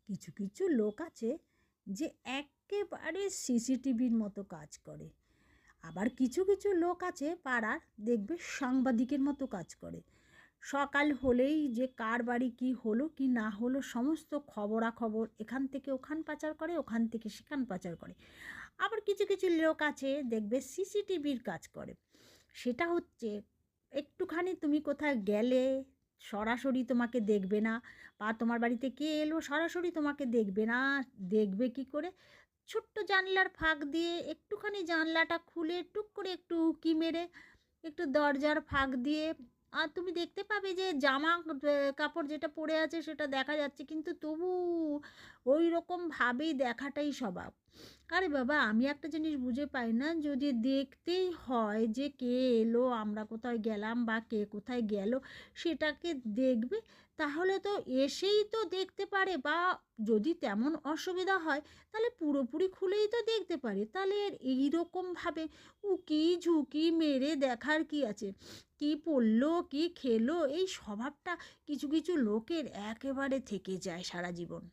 কিছু কিছু লোক আছে যে একেবারে সিসিটিভির মতো কাজ করে, আবার কিছু কিছু লোক আছে পাড়ার, দেখবে সাংবাদিকের মতো কাজ করে। সকাল হলেই যে কার বাড়ি কী হলো কি না হলো সমস্ত খবরাখবর এখান থেকে ওখান পাচার করে, ওখান থেকে সেখান পাচার করে। আবার কিছু কিছু লোক আছে দেখবে সিসিটিভির কাজ করে। সেটা হচ্ছে একটুখানি তুমি কোথায় গেলে সরাসরি তোমাকে দেখবে না, বা তোমার বাড়িতে কে এলো সরাসরি তোমাকে দেখবে না। দেখবে কি করে? ছোট্ট জানলার ফাঁক দিয়ে একটুখানি জানলাটা খুলে টুক করে একটু উঁকি মেরে একটু দরজার ফাঁক দিয়ে আর তুমি দেখতে পাবে যে জামা কাপড় যেটা পরে আছে সেটা দেখা যাচ্ছে, কিন্তু তবু ওই রকমভাবেই দেখাটাই স্বভাব। আরে বাবা, আমি একটা জিনিস বুঝে পাই না, যদি দেখতেই হয় যে কে এলো, আমরা কোথায় গেলাম বা কে কোথায় গেল সেটাকে দেখবে, তাহলে তো এসেই তো দেখতে পারে, বা যদি তেমন অসুবিধা হয় তাহলে পুরোপুরি খুলেই তো দেখতে পারে। তাহলে এইরকমভাবে উকি ঝুঁকি মেরে দেখার কি আছে? কি পড়লো কি খেলো, এই স্বভাবটা কিছু কিছু লোকের একেবারে থেকে যায় সারা জীবন।